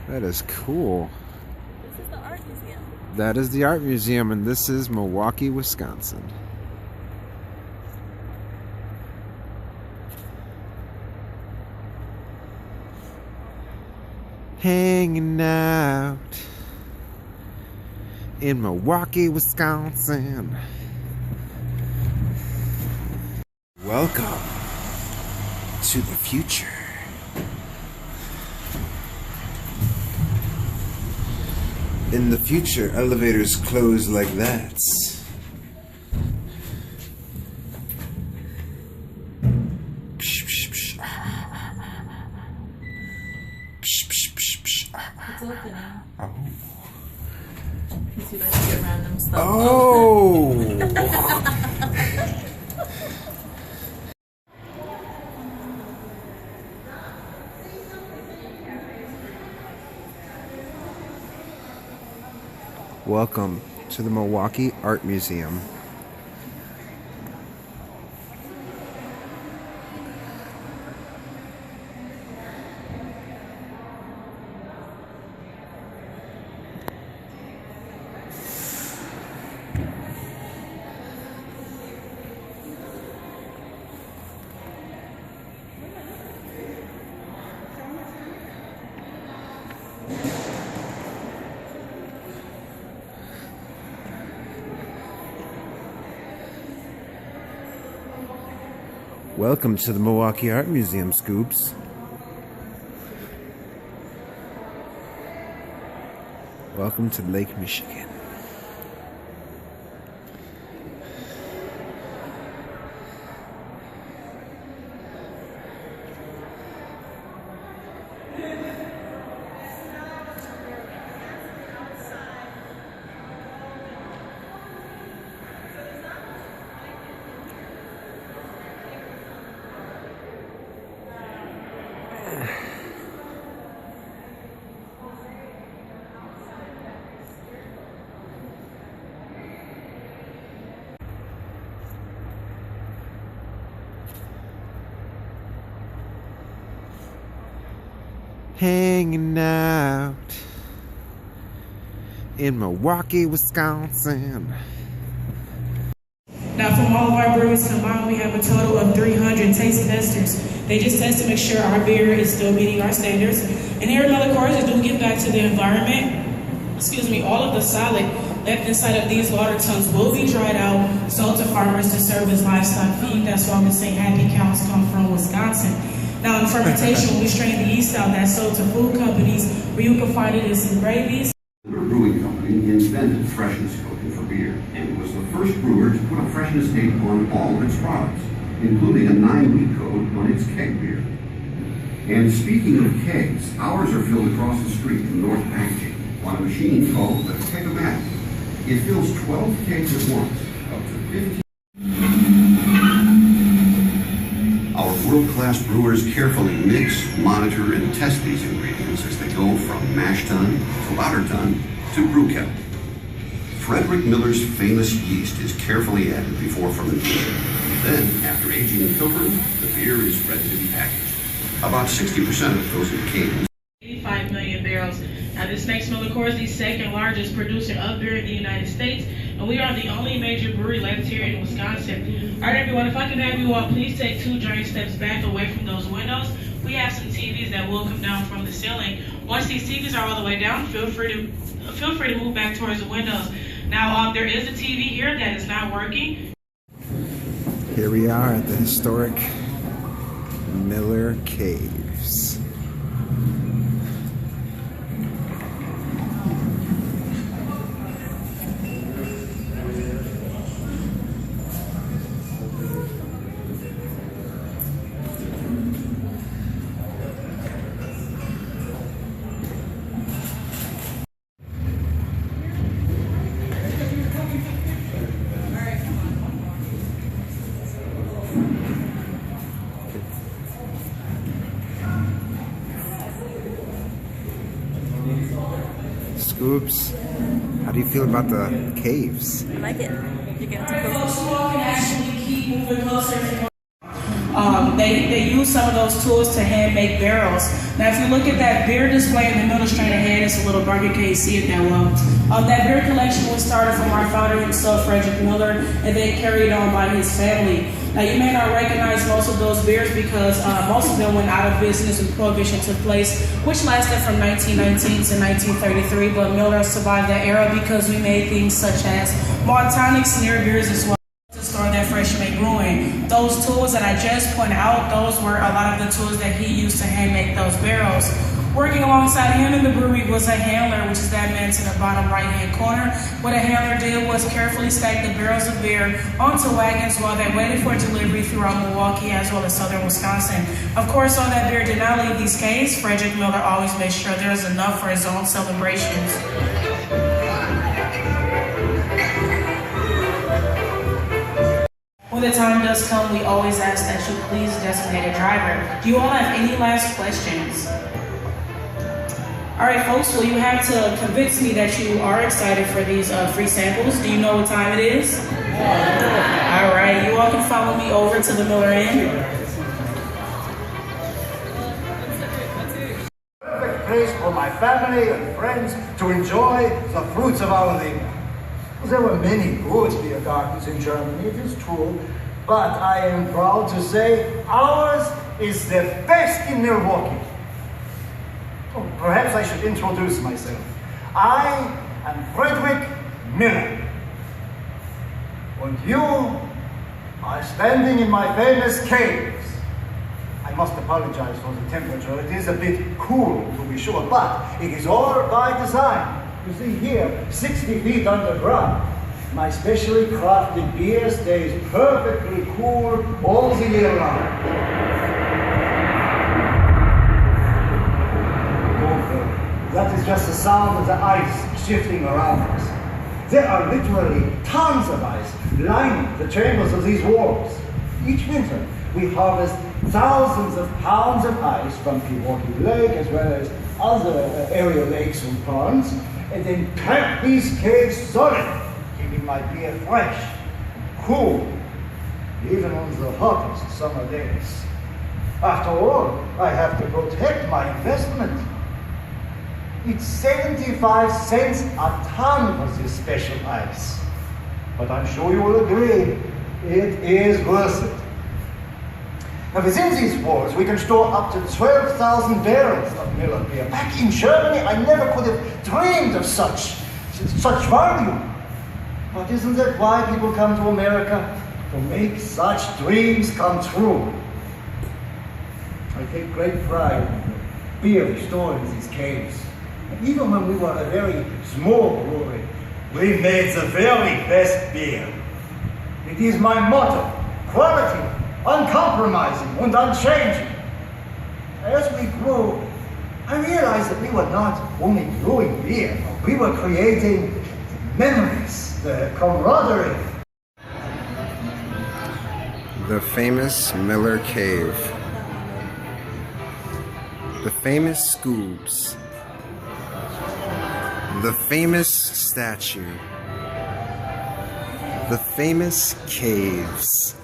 That is cool. This is the art museum. That is the art museum, and this is Milwaukee, Wisconsin. Hanging out in Milwaukee, Wisconsin. Welcome to the future. In the future, elevators close like that. It's opening. Oh. You see, like, get random stuff. Oh! Welcome to the Milwaukee Art Museum. Welcome to the Milwaukee Art Museum, Scoops. Welcome to Lake Michigan. Hanging out in Milwaukee, Wisconsin. Now, from all of our breweries combined, we have a total of 300 taste testers. They just test to make sure our beer is still meeting our standards. And here at Milwaukee, do give back to the environment. All of the solid left inside of these water tanks will be dried out, sold to farmers to serve as livestock feed. That's why we say happy cows come from Wisconsin. Now, in fermentation, we strain the yeast out that's sold to food companies where you can find it in some gravies. The brewing company invented freshness coating for beer, and it was the first brewer to put a freshness date on all of its products, including a 9-week code on its keg beer. And speaking of kegs, ours are filled across the street in North Packaging on a machine called the Keg-O-Matic. It fills 12 kegs at once, up to 15. Our world-class brewers carefully mix, monitor, and test these ingredients as they go from mash tun to lauter tun to brew kettle. Frederick Miller's famous yeast is carefully added before fermentation. Then, after aging and filtering, the beer is ready to be packaged. About 60% of it goes in cans. 85 million barrels. Now, this makes Milwaukee the second largest producer of beer in the United States, and we are the only major brewery left here in Wisconsin. All right, everyone, if I can have you all please take 2 giant steps back away from those windows. We have some TVs that will come down from the ceiling. Once these TVs are all the way down, feel free to move back towards the windows. Now, there is a TV here that is not working. Here we are at the historic Miller Caves. Scoops, how do you feel about the caves? I like it. You get to All right, folks, you all can actually keep moving closer. They use some of those tools to hand make barrels. Now, if you look at that beer display in the middle straight ahead, it's a little dark, you can't see it that well. That beer collection was started from our founder himself, Frederick Miller, and then carried on by his family. Now, you may not recognize most of those beers because most of them went out of business when Prohibition took place, which lasted from 1919 to 1933, but Miller survived that era because we made things such as malt tonics, near beers as well. To store that fresh make brewing. Those tools that I just pointed out, those were a lot of the tools that he used to hand make those barrels. Working alongside him in the brewery was a handler, which is that man to the bottom right hand corner. What a handler did was carefully stack the barrels of beer onto wagons while they waited for delivery throughout Milwaukee as well as southern Wisconsin. Of course, all that beer did not leave these caves. Frederick Miller always made sure there was enough for his own celebrations. When the time does come, we always ask that you please designate a driver. Do you all have any last questions? All right, folks, well, you have to convince me that you are excited for these free samples. Do you know what time it is? All right, you all can follow me over to the Miller Inn. Perfect place for my family and friends to enjoy the fruits of our labor. There were many good beer gardens in Germany, it is true, but I am proud to say ours is the best in Milwaukee. Oh, perhaps I should introduce myself. I am Frederick Miller. And you are standing in my famous caves. I must apologize for the temperature. It is a bit cool, to be sure, but it is all by design. You see here, 60 feet underground, my specially crafted beer stays perfectly cool all the year round. That is just the sound of the ice shifting around us. There are literally tons of ice lining the chambers of these walls. Each winter, we harvest thousands of pounds of ice from Milwaukee Lake as well as other area lakes and ponds, and then pack these caves solid, keeping my beer fresh, cool, even on the hottest summer days. After all, I have to protect my investment. It's 75 cents a ton for this special ice. But I'm sure you will agree, it is worth it. Now within these walls, we can store up to 12,000 barrels of Miller beer. Back in Germany, I never could have dreamed of such volume. But isn't that why people come to America? To make such dreams come true. I take great pride in the beer stored in these caves. And even when we were a very small brewery, we made the very best beer. It is my motto, quality, uncompromising and unchanging. As we grew, I realized that we were not only brewing beer, we were creating memories, the camaraderie. The famous Miller Cave. The famous scoobs. The famous statue. The famous caves.